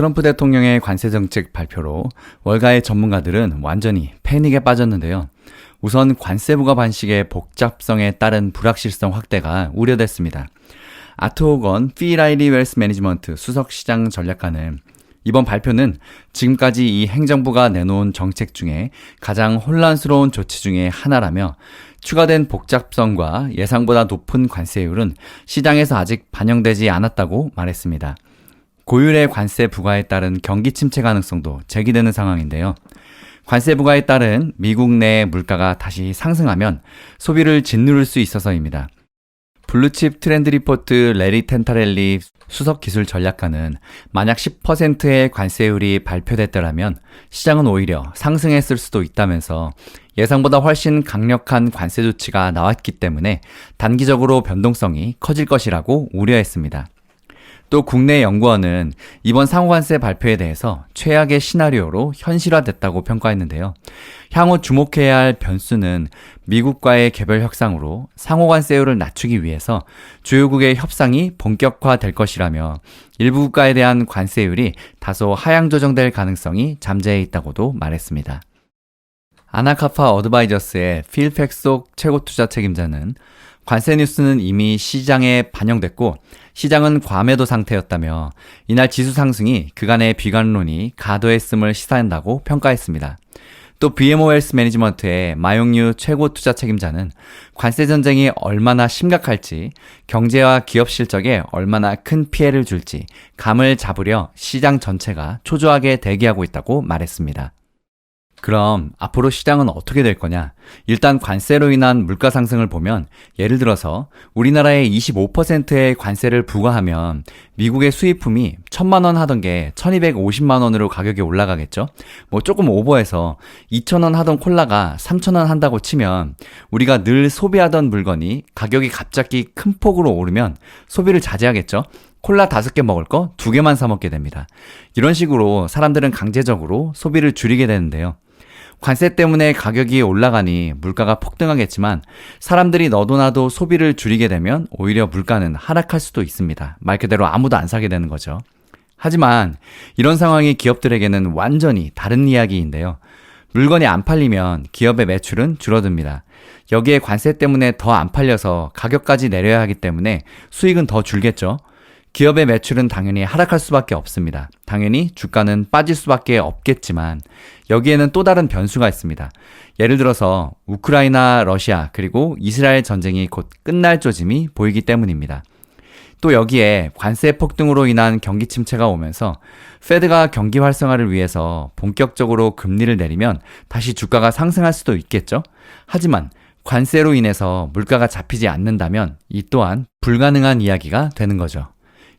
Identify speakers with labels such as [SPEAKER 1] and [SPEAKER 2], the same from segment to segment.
[SPEAKER 1] 트럼프 대통령의 관세 정책 발표로 월가의 전문가들은 완전히 패닉에 빠졌는데요. 우선 관세 부과 반식의 복잡성에 따른 불확실성 확대가 우려됐습니다. 아트호건 피라이리 웰스 매니지먼트 수석시장 전략가는 이번 발표는 지금까지 이 행정부가 내놓은 정책 중에 가장 혼란스러운 조치 중에 하나라며 추가된 복잡성과 예상보다 높은 관세율은 시장에서 아직 반영되지 않았다고 말했습니다. 고율의 관세 부과에 따른 경기 침체 가능성도 제기되는 상황인데요. 관세 부과에 따른 미국 내 물가가 다시 상승하면 소비를 짓누를 수 있어서입니다. 블루칩 트렌드 리포트 레리 텐타렐리 수석 기술 전략가는 만약 10%의 관세율이 발표됐더라면 시장은 오히려 상승했을 수도 있다면서 예상보다 훨씬 강력한 관세 조치가 나왔기 때문에 단기적으로 변동성이 커질 것이라고 우려했습니다. 또 국내 연구원은 이번 상호관세 발표에 대해서 최악의 시나리오로 현실화됐다고 평가했는데요. 향후 주목해야 할 변수는 미국과의 개별 협상으로 상호관세율을 낮추기 위해서 주요국의 협상이 본격화될 것이라며 일부 국가에 대한 관세율이 다소 하향 조정될 가능성이 잠재해 있다고도 말했습니다. 아나카파 어드바이저스의 필 팩속 최고 투자 책임자는 관세 뉴스는 이미 시장에 반영됐고 시장은 과매도 상태였다며 이날 지수 상승이 그간의 비관론이 가도했음을 시사한다고 평가했습니다. 또 BMO 웰스 매니지먼트의 마용류 최고 투자 책임자는 관세 전쟁이 얼마나 심각할지, 경제와 기업 실적에 얼마나 큰 피해를 줄지 감을 잡으려 시장 전체가 초조하게 대기하고 있다고 말했습니다. 그럼 앞으로 시장은 어떻게 될 거냐? 일단 관세로 인한 물가 상승을 보면 예를 들어서 우리나라에 25%의 관세를 부과하면 미국의 수입품이 1,000만 원 하던 게 1,250만 원으로 가격이 올라가겠죠? 조금 오버해서 2,000원 하던 콜라가 3,000원 한다고 치면 우리가 늘 소비하던 물건이 가격이 갑자기 큰 폭으로 오르면 소비를 자제하겠죠? 콜라 5개 먹을 거 2개만 사 먹게 됩니다. 이런 식으로 사람들은 강제적으로 소비를 줄이게 되는데요. 관세 때문에 가격이 올라가니 물가가 폭등하겠지만 사람들이 너도나도 소비를 줄이게 되면 오히려 물가는 하락할 수도 있습니다. 말 그대로 아무도 안 사게 되는 거죠. 하지만 이런 상황이 기업들에게는 완전히 다른 이야기인데요. 물건이 안 팔리면 기업의 매출은 줄어듭니다. 여기에 관세 때문에 더 안 팔려서 가격까지 내려야 하기 때문에 수익은 더 줄겠죠. 기업의 매출은 당연히 하락할 수밖에 없습니다. 당연히 주가는 빠질 수밖에 없겠지만 여기에는 또 다른 변수가 있습니다. 예를 들어서 우크라이나, 러시아 그리고 이스라엘 전쟁이 곧 끝날 조짐이 보이기 때문입니다. 또 여기에 관세 폭등으로 인한 경기 침체가 오면서 페드가 경기 활성화를 위해서 본격적으로 금리를 내리면 다시 주가가 상승할 수도 있겠죠. 하지만 관세로 인해서 물가가 잡히지 않는다면 이 또한 불가능한 이야기가 되는 거죠.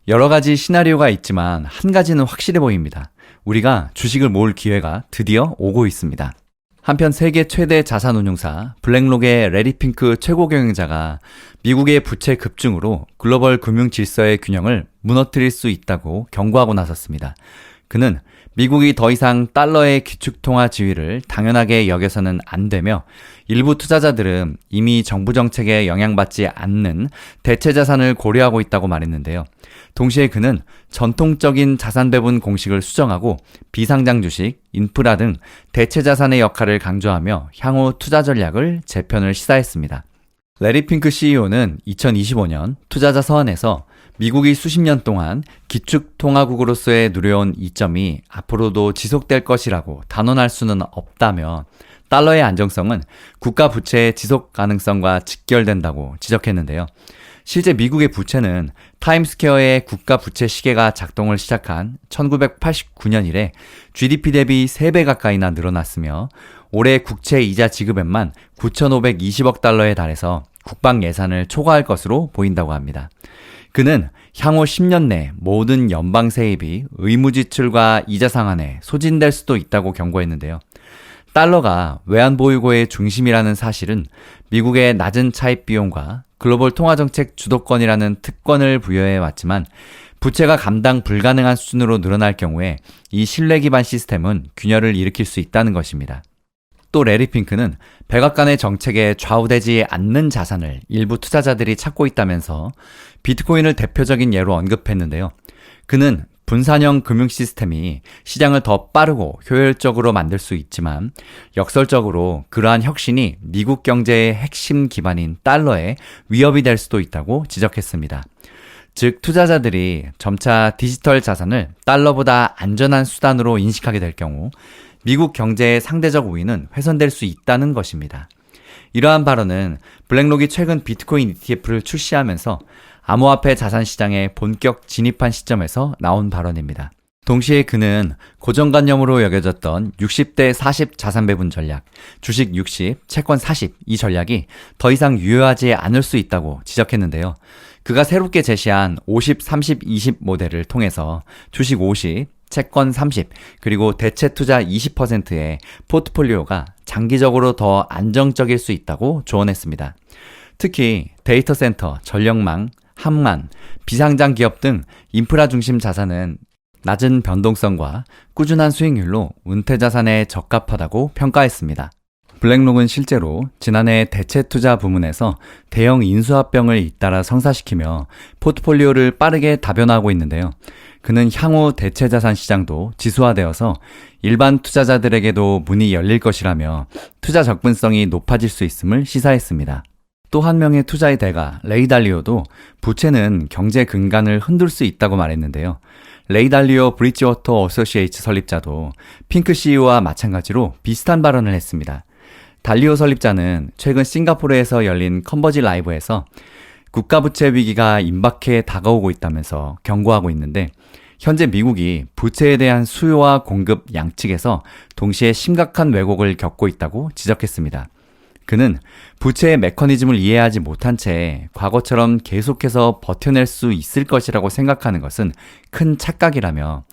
[SPEAKER 1] 여러 가지 시나리오가 있지만 한 가지는 확실해 보입니다. 우리가 주식을 모을 기회가 드디어 오고 있습니다. 한편 세계 최대 자산운용사 블랙록의 레리 핑크 최고 경영자가 미국의 부채 급증으로 글로벌 금융 질서의 균형을 무너뜨릴 수 있다고 경고하고 나섰습니다. 그는 미국이 더 이상 달러의 기축통화 지위를 당연하게 여겨서는 안 되며 일부 투자자들은 이미 정부 정책에 영향받지 않는 대체 자산을 고려하고 있다고 말했는데요. 동시에 그는 전통적인 자산 배분 공식을 수정하고 비상장 주식, 인프라 등 대체 자산의 역할을 강조하며 향후 투자 전략을 재편을 시사했습니다. 레리 핑크 CEO는 2025년 투자자 서한에서 미국이 수십 년 동안 기축통화국으로서의 누려온 이점이 앞으로도 지속될 것이라고 단언할 수는 없다며 달러의 안정성은 국가 부채의 지속 가능성과 직결된다고 지적했는데요. 실제 미국의 부채는 타임스퀘어의 국가 부채 시계가 작동을 시작한 1989년 이래 GDP 대비 3배 가까이나 늘어났으며 올해 국채 이자 지급액만 9,520억 달러에 달해서 국방 예산을 초과할 것으로 보인다고 합니다. 그는 향후 10년 내 모든 연방 세입이 의무 지출과 이자 상한에 소진될 수도 있다고 경고했는데요. 달러가 외환보유고의 중심이라는 사실은 미국의 낮은 차입 비용과 글로벌 통화정책 주도권이라는 특권을 부여해 왔지만 부채가 감당 불가능한 수준으로 늘어날 경우에 이 신뢰 기반 시스템은 균열을 일으킬 수 있다는 것입니다. 또 레리 핑크는 백악관의 정책에 좌우되지 않는 자산을 일부 투자자들이 찾고 있다면서 비트코인을 대표적인 예로 언급했는데요. 그는 분산형 금융 시스템이 시장을 더 빠르고 효율적으로 만들 수 있지만 역설적으로 그러한 혁신이 미국 경제의 핵심 기반인 달러에 위협이 될 수도 있다고 지적했습니다. 즉, 투자자들이 점차 디지털 자산을 달러보다 안전한 수단으로 인식하게 될 경우 미국 경제의 상대적 우위는 훼손될 수 있다는 것입니다. 이러한 발언은 블랙록이 최근 비트코인 ETF를 출시하면서 암호화폐 자산 시장에 본격 진입한 시점에서 나온 발언입니다. 동시에 그는 고정관념으로 여겨졌던 60대 40 자산 배분 전략, 주식 60, 채권 40 이 전략이 더 이상 유효하지 않을 수 있다고 지적했는데요. 그가 새롭게 제시한 50, 30, 20 모델을 통해서 주식 50, 채권 30, 그리고 대체 투자 20%의 포트폴리오가 장기적으로 더 안정적일 수 있다고 조언했습니다. 특히 데이터 센터, 전력망, 항만, 비상장 기업 등 인프라 중심 자산은 낮은 변동성과 꾸준한 수익률로 은퇴 자산에 적합하다고 평가했습니다. 블랙록은 실제로 지난해 대체 투자 부문에서 대형 인수합병을 잇따라 성사시키며 포트폴리오를 빠르게 다변화하고 있는데요. 그는 향후 대체 자산 시장도 지수화되어서 일반 투자자들에게도 문이 열릴 것이라며 투자 접근성이 높아질 수 있음을 시사했습니다. 또 한 명의 투자의 대가 레이 달리오도 부채는 경제 근간을 흔들 수 있다고 말했는데요. 레이 달리오 브리지워터 어소시에이츠 설립자도 핑크 CEO와 마찬가지로 비슷한 발언을 했습니다. 달리오 설립자는 최근 싱가포르에서 열린 컨버지 라이브에서 국가부채 위기가 임박해 다가오고 있다면서 경고하고 있는데 현재 미국이 부채에 대한 수요와 공급 양측에서 동시에 심각한 왜곡을 겪고 있다고 지적했습니다. 그는 부채의 메커니즘을 이해하지 못한 채 과거처럼 계속해서 버텨낼 수 있을 것이라고 생각하는 것은 큰 착각이라며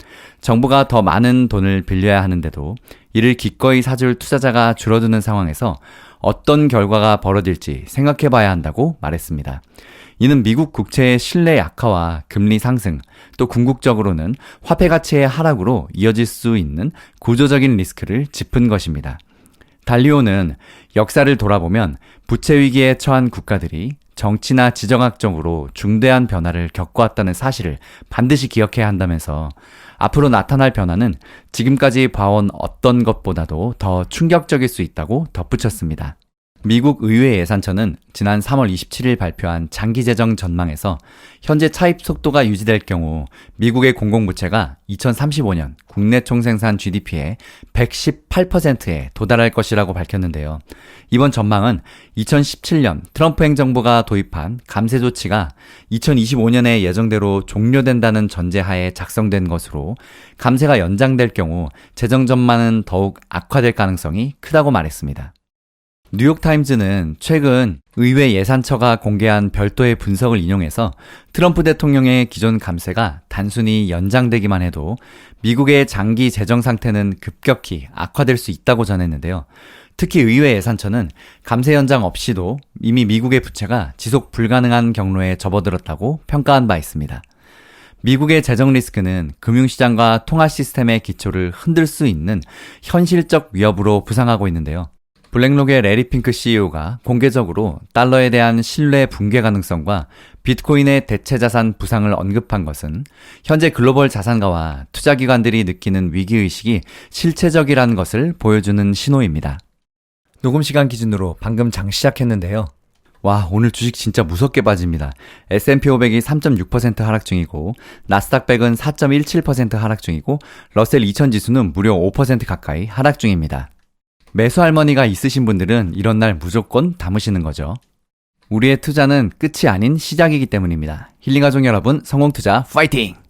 [SPEAKER 1] 정부가 더 많은 돈을 빌려야 하는데도 이를 기꺼이 사줄 투자자가 줄어드는 상황에서 어떤 결과가 벌어질지 생각해 봐야 한다고 말했습니다. 이는 미국 국채의 신뢰 약화와 금리 상승, 또 궁극적으로는 화폐 가치의 하락으로 이어질 수 있는 구조적인 리스크를 짚은 것입니다. 달리오는 역사를 돌아보면 부채 위기에 처한 국가들이 정치나 지정학적으로 중대한 변화를 겪어왔다는 사실을 반드시 기억해야 한다면서 앞으로 나타날 변화는 지금까지 봐온 어떤 것보다도 더 충격적일 수 있다고 덧붙였습니다. 미국 의회 예산처는 지난 3월 27일 발표한 장기재정 전망에서 현재 차입 속도가 유지될 경우 미국의 공공부채가 2035년 국내 총생산 GDP의 118%에 도달할 것이라고 밝혔는데요. 이번 전망은 2017년 트럼프 행정부가 도입한 감세 조치가 2025년에 예정대로 종료된다는 전제하에 작성된 것으로 감세가 연장될 경우 재정 전망은 더욱 악화될 가능성이 크다고 말했습니다. 뉴욕타임즈는 최근 의회 예산처가 공개한 별도의 분석을 인용해서 트럼프 대통령의 기존 감세가 단순히 연장되기만 해도 미국의 장기 재정 상태는 급격히 악화될 수 있다고 전했는데요. 특히 의회 예산처는 감세 연장 없이도 이미 미국의 부채가 지속 불가능한 경로에 접어들었다고 평가한 바 있습니다. 미국의 재정 리스크는 금융시장과 통화 시스템의 기초를 흔들 수 있는 현실적 위협으로 부상하고 있는데요. 블랙록의 레리 핑크 CEO가 공개적으로 달러에 대한 신뢰 붕괴 가능성과 비트코인의 대체 자산 부상을 언급한 것은 현재 글로벌 자산가와 투자기관들이 느끼는 위기의식이 실체적이라는 것을 보여주는 신호입니다. 녹음 시간 기준으로 방금 장 시작했는데요. 와, 오늘 주식 진짜 무섭게 빠집니다. S&P 500이 3.6% 하락 중이고 나스닥 100은 4.17% 하락 중이고 러셀 2000 지수는 무려 5% 가까이 하락 중입니다. 매수 할머니가 있으신 분들은 이런 날 무조건 담으시는 거죠. 우리의 투자는 끝이 아닌 시작이기 때문입니다. 힐링가족 여러분, 성공투자 파이팅!